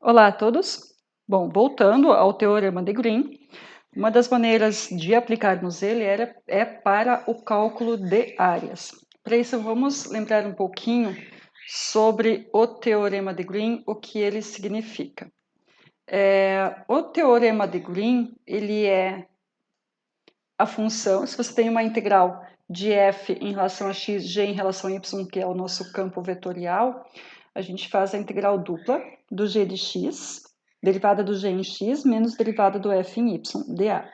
Olá a todos. Bom, voltando ao Teorema de Green, uma das maneiras de aplicarmos ele é para o cálculo de áreas. Para isso, vamos lembrar um pouquinho sobre o Teorema de Green, o que ele significa. O Teorema de Green, ele é a função, se você tem uma integral de f em relação a x, g em relação a y, que é o nosso campo vetorial, a gente faz a integral dupla do g de x, derivada do g em x, menos derivada do f em y, dA.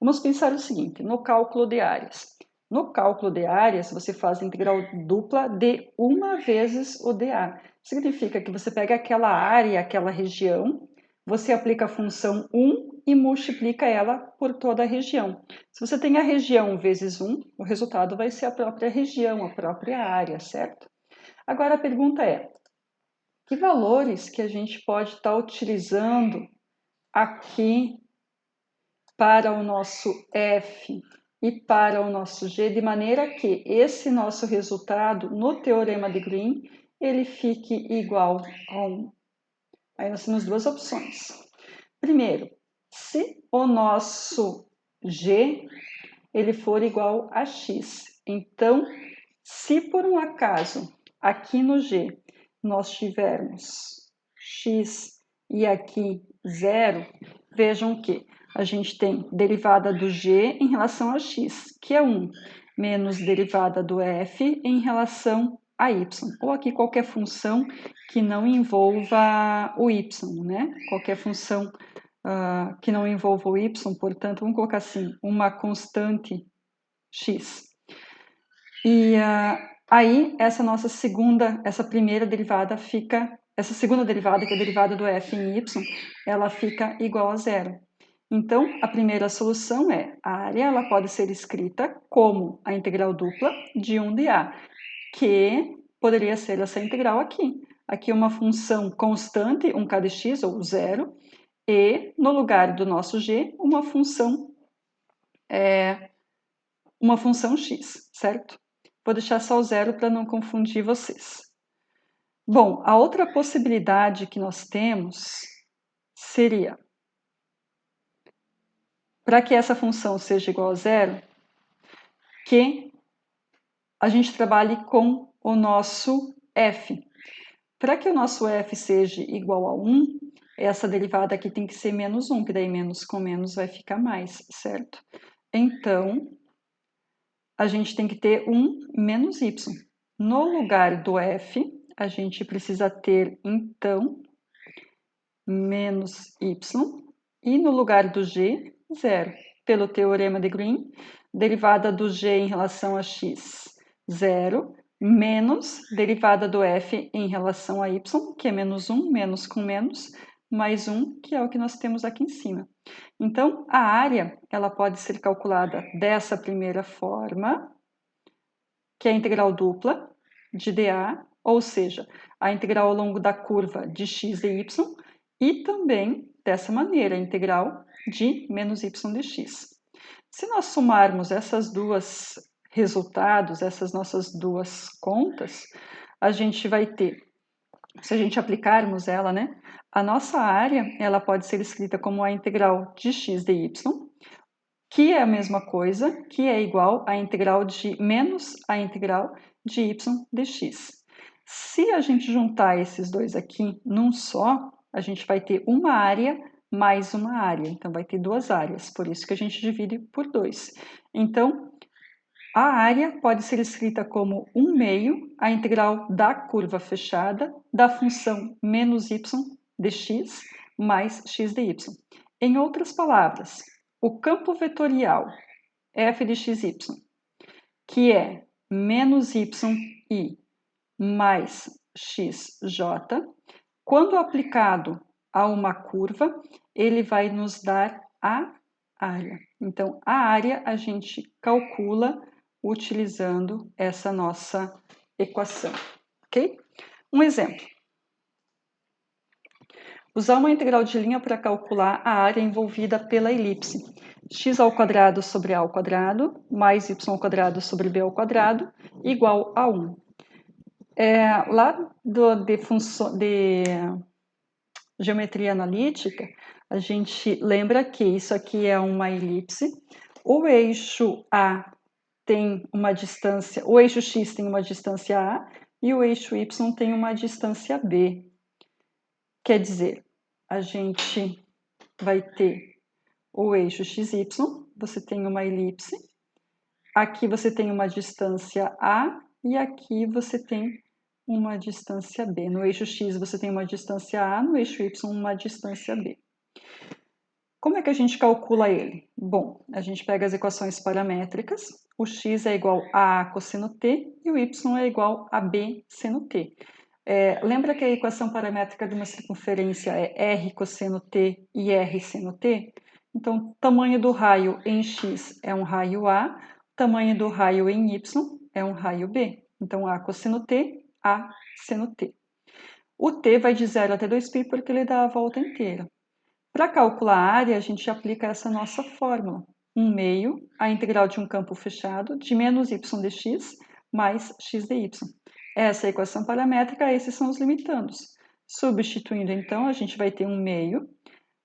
Vamos pensar o seguinte, no cálculo de áreas. No cálculo de áreas, você faz a integral dupla de 1 vezes o dA. Significa que você pega aquela área, aquela região, você aplica a função 1 e multiplica ela por toda a região. Se você tem a região vezes 1, o resultado vai ser a própria região, a própria área, certo? Agora a pergunta é, que valores que a gente pode estar utilizando aqui para o nosso f e para o nosso g, de maneira que esse nosso resultado no Teorema de Green, ele fique igual a 1. Aí nós temos duas opções. Primeiro, se o nosso g ele for igual a x, então, se por um acaso aqui no g nós tivermos x e aqui 0, vejam que a gente tem derivada do g em relação a x, que é 1, menos derivada do f em relação a y, ou aqui qualquer função que não envolva o y, né? Qualquer função que não envolva o y, portanto, vamos colocar assim, uma constante x. E aí, essa primeira derivada fica, essa segunda derivada, que é a derivada do f em y, ela fica igual a 0. Então, a primeira solução é, a área ela pode ser escrita como a integral dupla de 1 de a, que poderia ser essa integral aqui. Aqui é uma função constante, 1k de x, ou 0, e no lugar do nosso g, uma função x, certo? Vou deixar só o 0 para não confundir vocês. Bom, a outra possibilidade que nós temos seria, para que essa função seja igual a 0, que a gente trabalhe com o nosso f. Para que o nosso f seja igual a 1, essa derivada aqui tem que ser menos 1, que daí menos com menos vai ficar mais, certo? Então, a gente tem que ter 1 menos y. No lugar do f, a gente precisa ter, então, menos y. E no lugar do g, 0. Pelo teorema de Green, derivada do g em relação a x, 0, menos derivada do f em relação a y, que é menos 1, menos com menos, mais 1, que é o que nós temos aqui em cima. Então, a área ela pode ser calculada dessa primeira forma, que é a integral dupla de dA, ou seja, a integral ao longo da curva de x e y, e também, dessa maneira, a integral de menos y de x. Se nós somarmos essas duas resultados, essas nossas duas contas, a gente vai ter, se a gente aplicarmos ela, né, a nossa área ela pode ser escrita como a integral de x de y, que é a mesma coisa, que é igual à integral de menos a integral de y de x. Se a gente juntar esses dois aqui num só, a gente vai ter uma área mais uma área. Então, vai ter duas áreas, por isso que a gente divide por 2. Então, a área pode ser escrita como 1 meio a integral da curva fechada da função menos y de x mais x de y. Em outras palavras, o campo vetorial f de xy, que é menos yi mais xj, quando aplicado a uma curva, ele vai nos dar a área. Então, a área a gente calcula utilizando essa nossa equação, ok? Um exemplo. Usar uma integral de linha para calcular a área envolvida pela elipse. X ao quadrado sobre a ao quadrado, mais y ao quadrado sobre b ao quadrado, igual a 1. Lá de geometria analítica, a gente lembra que isso aqui é uma elipse, o eixo A tem uma distância, o eixo X tem uma distância A e o eixo Y tem uma distância B. Quer dizer, a gente vai ter o eixo XY, você tem uma elipse, aqui você tem uma distância A e aqui você tem uma distância B. No eixo X você tem uma distância A, no eixo Y uma distância B. Como é que a gente calcula ele? Bom, a gente pega as equações paramétricas, o x é igual a cosseno t e o y é igual a b seno t. Lembra que a equação paramétrica de uma circunferência é r cosseno t e r seno t? Então, o tamanho do raio em x é um raio A, o tamanho do raio em y é um raio B. Então, A cosseno t, A seno t. O t vai de 0 até 2π porque ele dá a volta inteira. Para calcular a área, a gente aplica essa nossa fórmula. 1 meio, a integral de um campo fechado, de menos y dx mais x dy. Essa é a equação paramétrica, esses são os limitandos. Substituindo, então, a gente vai ter 1 meio,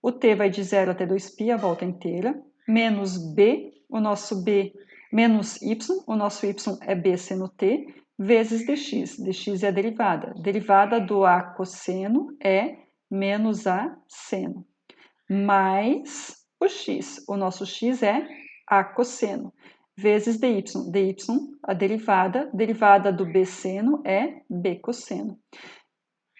o t vai de 0 até 2π, a volta inteira, menos b, o nosso b, menos y, o nosso y é b seno t, vezes dx. Dx é a derivada. Derivada do a cosseno é menos a seno, mais o x. O nosso x é a cosseno, vezes dy. Dy, a derivada do b seno é b cosseno.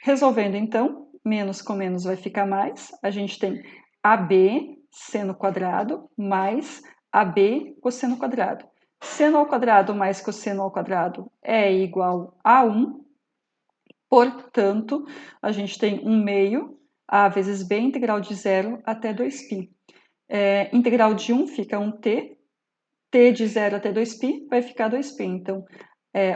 Resolvendo, então, menos com menos vai ficar mais. A gente tem AB seno quadrado mais AB cosseno quadrado. Seno ao quadrado mais cosseno ao quadrado é igual a 1. Portanto, a gente tem 1 meio A vezes B, integral de 0 até 2π. Integral de 1 fica 1t, t de 0 até 2π vai ficar 2π. Então,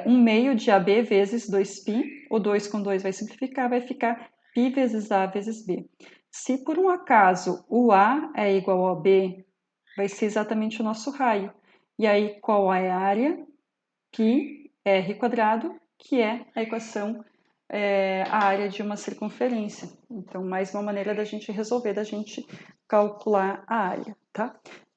1 meio de AB vezes 2π, o 2 com 2 vai simplificar, vai ficar π vezes A vezes B. Se por um acaso o A é igual ao B, vai ser exatamente o nosso raio. E aí, qual é a área? Π r quadrado, que é a equação, a área de uma circunferência. Então, mais uma maneira da gente resolver, da gente calcular a área, tá?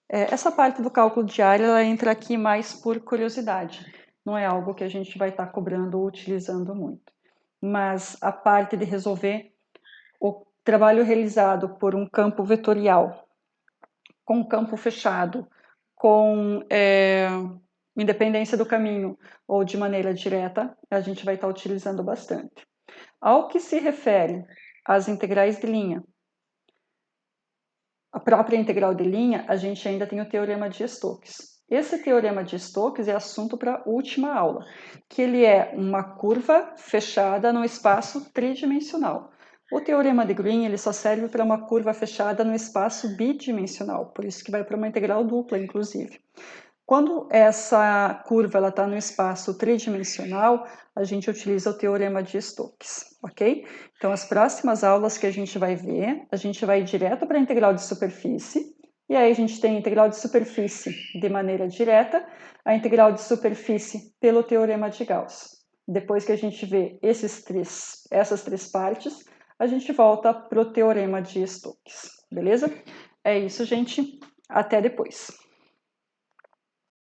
Essa parte do cálculo de área, ela entra aqui mais por curiosidade. Não é algo que a gente vai estar cobrando ou utilizando muito. Mas a parte de resolver o trabalho realizado por um campo vetorial com campo fechado, com independência do caminho ou de maneira direta, a gente vai estar utilizando bastante. Ao que se refere às integrais de linha, a própria integral de linha, a gente ainda tem o teorema de Stokes. Esse teorema de Stokes é assunto para a última aula, que ele é uma curva fechada no espaço tridimensional. O teorema de Green ele só serve para uma curva fechada no espaço bidimensional, por isso que vai para uma integral dupla, inclusive. Quando essa curva está no espaço tridimensional, a gente utiliza o teorema de Stokes, ok? Então, as próximas aulas que a gente vai ver, a gente vai direto para a integral de superfície, e aí a gente tem a integral de superfície de maneira direta, a integral de superfície pelo teorema de Gauss. Depois que a gente vê essas três partes, a gente volta para o teorema de Stokes, beleza? É isso, gente. Até depois.